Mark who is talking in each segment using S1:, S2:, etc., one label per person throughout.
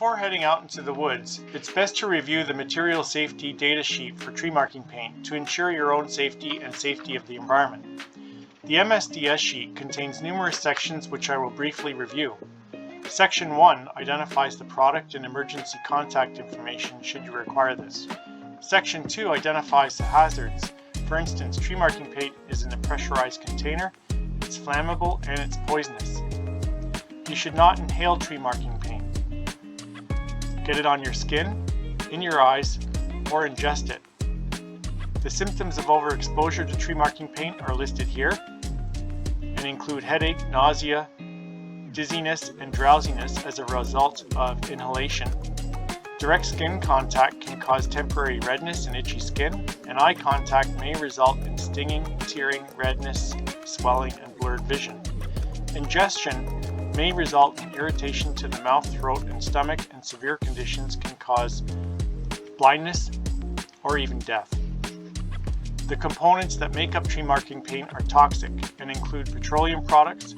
S1: Before heading out into the woods, it's best to review the material safety data sheet for tree marking paint to ensure your own safety and safety of the environment. The MSDS sheet contains numerous sections which I will briefly review. Section 1 identifies the product and emergency contact information should you require this. Section 2 identifies the hazards. For instance, tree marking paint is in a pressurized container, it's flammable, and it's poisonous. You should not inhale tree marking paint. Get it on your skin, in your eyes, or ingest it. The symptoms of overexposure to tree marking paint are listed here and include headache, nausea, dizziness, and drowsiness as a result of inhalation. Direct skin contact can cause temporary redness and itchy skin, and eye contact may result in stinging, tearing, redness, swelling, and blurred vision. Ingestion may result in irritation to the mouth, throat, and stomach, and severe conditions can cause blindness or even death. The components that make up tree marking paint are toxic and include petroleum products,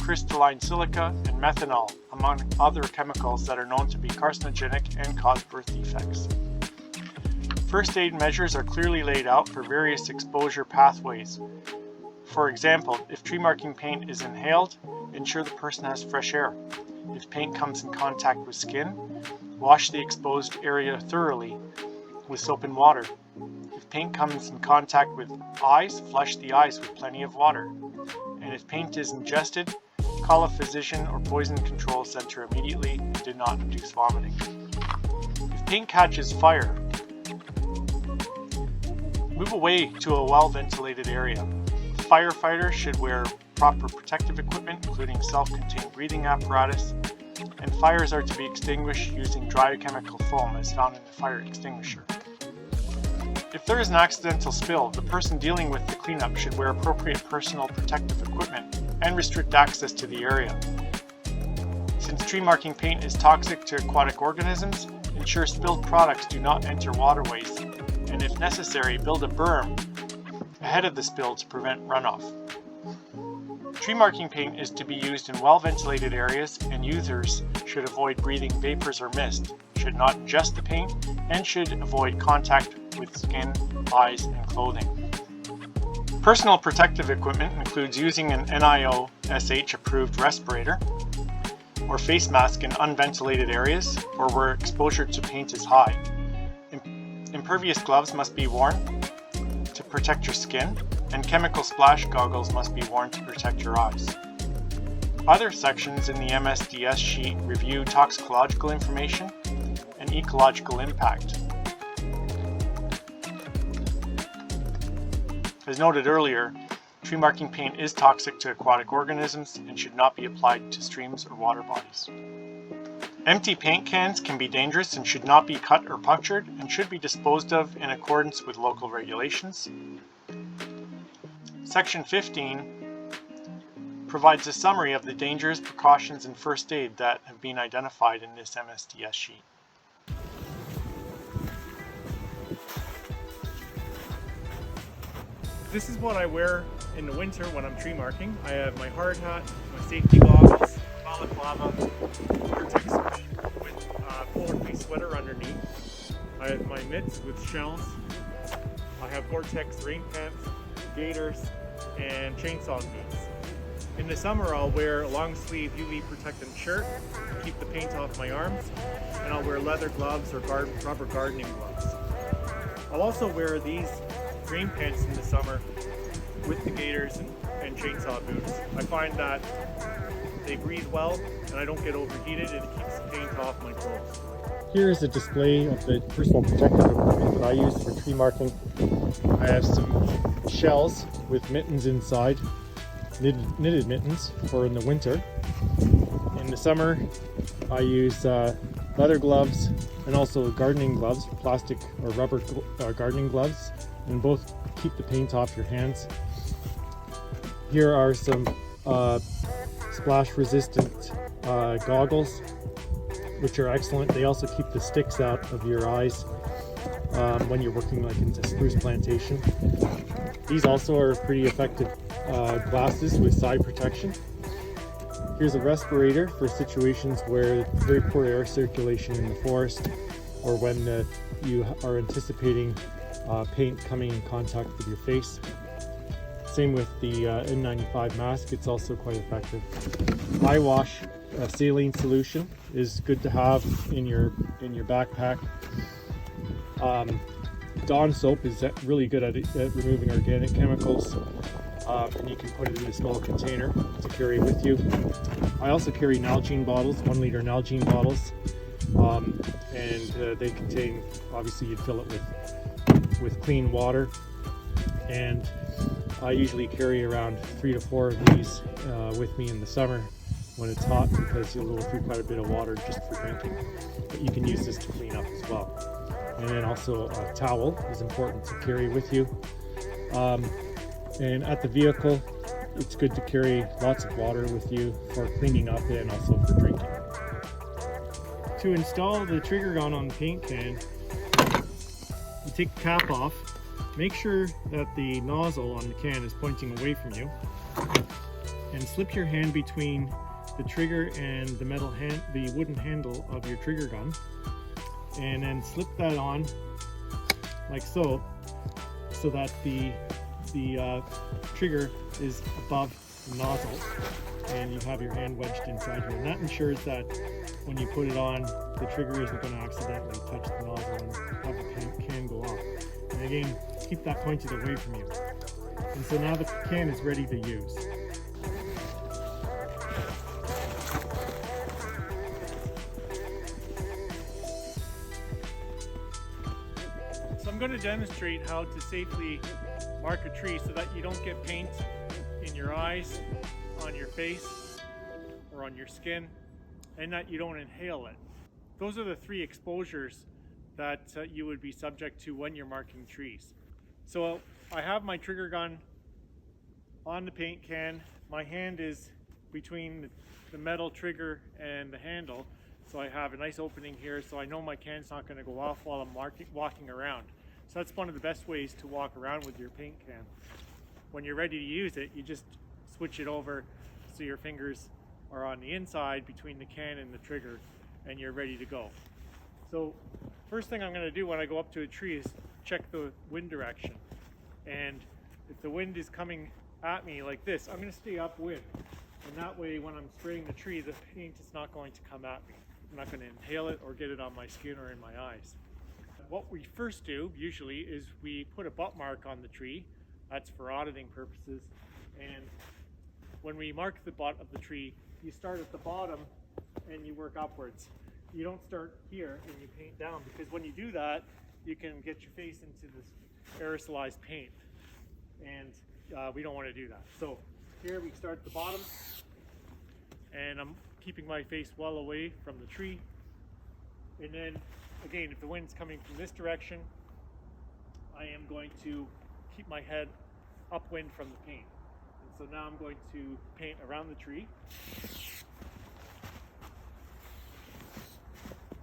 S1: crystalline silica, and methanol, among other chemicals that are known to be carcinogenic and cause birth defects. First aid measures are clearly laid out for various exposure pathways. For example, if tree marking paint is inhaled, ensure the person has fresh air. If paint comes in contact with skin, wash the exposed area thoroughly with soap and water. If paint comes in contact with eyes, flush the eyes with plenty of water. And if paint is ingested, call a physician or poison control center immediately and do not induce vomiting. If paint catches fire, move away to a well-ventilated area. Firefighters should wear proper protective equipment, including self-contained breathing apparatus, and fires are to be extinguished using dry chemical foam as found in the fire extinguisher. If there is an accidental spill, the person dealing with the cleanup should wear appropriate personal protective equipment and restrict access to the area. Since tree marking paint is toxic to aquatic organisms, ensure spilled products do not enter waterways, and if necessary, build a berm ahead of the spill to prevent runoff. Tree marking paint is to be used in well-ventilated areas, and users should avoid breathing vapors or mist, should not ingest the paint, and should avoid contact with skin, eyes, and clothing. Personal protective equipment includes using an NIOSH approved respirator or face mask in unventilated areas or where exposure to paint is high. Impervious gloves must be worn to protect your skin, and chemical splash goggles must be worn to protect your eyes. Other sections in the MSDS sheet review toxicological information and ecological impact. As noted earlier, tree marking paint is toxic to aquatic organisms and should not be applied to streams or water bodies. Empty paint cans can be dangerous and should not be cut or punctured and should be disposed of in accordance with local regulations. Section 15 provides a summary of the dangers, precautions, and first aid that have been identified in this MSDS sheet. This is what I wear in the winter when I'm tree marking. I have my hard hat, my safety goggles, balaclava, Vortex with a polar face sweater underneath. I have my mitts with shells. I have Vortex rain pants, gaiters, and chainsaw boots. In the summer, I'll wear a long sleeve UV protectant shirt to keep the paint off my arms, and I'll wear leather gloves or rubber gardening gloves. I'll also wear these rain pants in the summer with the gaiters and chainsaw boots. I find that they breathe well and I don't get overheated, and it keeps the paint off my clothes. Here is a display of the personal protective equipment that I use for tree marking. I have some shells with mittens inside, knitted mittens for in the winter. In the summer I use leather gloves and also gardening gloves, plastic or rubber gardening gloves, and both keep the paint off your hands. Here are some splash resistant goggles, which are excellent. They also keep the sticks out of your eyes when you're working like into spruce plantation. These also are pretty effective glasses with side protection. Here's a respirator for situations where very poor air circulation in the forest, or when you are anticipating paint coming in contact with your face. Same with the N95 mask, it's also quite effective. Eye wash, saline solution is good to have in your backpack. Dawn soap is really good at removing organic chemicals, and you can put it in a small container to carry with you. I also carry Nalgene bottles, 1 liter Nalgene bottles, and they contain, obviously you'd fill it with clean water, and I usually carry around 3 to 4 of these with me in the summer when it's hot, because you'll go through quite a bit of water just for drinking, but you can use this to clean up as well. And then also a towel is important to carry with you. And at the vehicle, it's good to carry lots of water with you for cleaning up and also for drinking. To install the trigger gun on the paint can, you take the cap off. Make sure that the nozzle on the can is pointing away from you, and slip your hand between the trigger and the wooden handle of your trigger gun, and then slip that on like so, so that the trigger is above the nozzle, and you have your hand wedged inside here, and that ensures that when you put it on, the trigger isn't going to accidentally touch the nozzle and have the can go off. And again, keep that pointed away from you. And so now the can is ready to use. So I'm going to demonstrate how to safely mark a tree so that you don't get paint in your eyes, on your face, or on your skin, and that you don't inhale it. Those are the 3 exposures that you would be subject to when you're marking trees. So I have my trigger gun on the paint can. My hand is between the metal trigger and the handle, so I have a nice opening here, so I know my can's not going to go off while I'm walking around. So that's one of the best ways to walk around with your paint can. When you're ready to use it, you just switch it over so your fingers are on the inside between the can and the trigger, and you're ready to go. So first thing I'm going to do when I go up to a tree is check the wind direction. And if the wind is coming at me like this, I'm going to stay upwind. And that way when I'm spraying the tree, the paint is not going to come at me. I'm not going to inhale it or get it on my skin or in my eyes. What we first do usually is we put a butt mark on the tree. That's for auditing purposes. And when we mark the butt of the tree, you start at the bottom and you work upwards. You don't start here and you paint down, because when you do that, you can get your face into this aerosolized paint, and we don't want to do that. So here we start at the bottom, and I'm keeping my face well away from the tree. And then again, if the wind's coming from this direction, I am going to keep my head upwind from the paint. And so now I'm going to paint around the tree.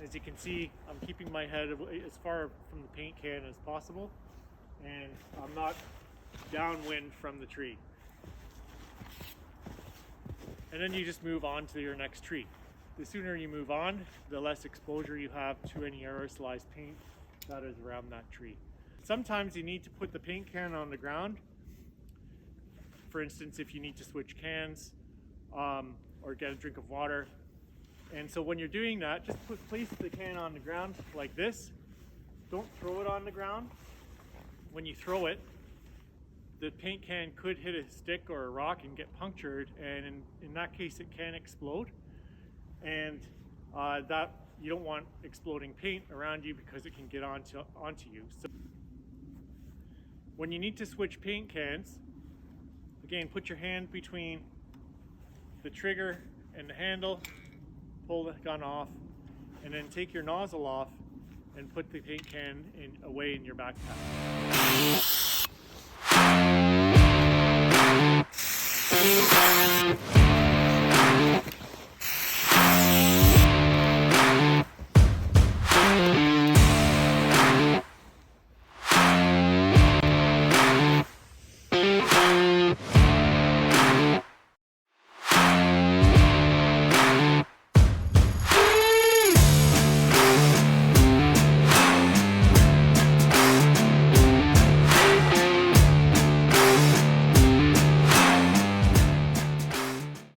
S1: As you can see, I'm keeping my head as far from the paint can as possible, and I'm not downwind from the tree. And then you just move on to your next tree. The sooner you move on, the less exposure you have to any aerosolized paint that is around that tree. Sometimes you need to put the paint can on the ground. For instance, if you need to switch cans or get a drink of water. And so when you're doing that, just place the can on the ground like this. Don't throw it on the ground. When you throw it, the paint can could hit a stick or a rock and get punctured, and in that case it can explode. And that you don't want exploding paint around you, because it can get onto you. So when you need to switch paint cans, again, put your hand between the trigger and the handle, pull the gun off, and then take your nozzle off and put the paint can away in your backpack.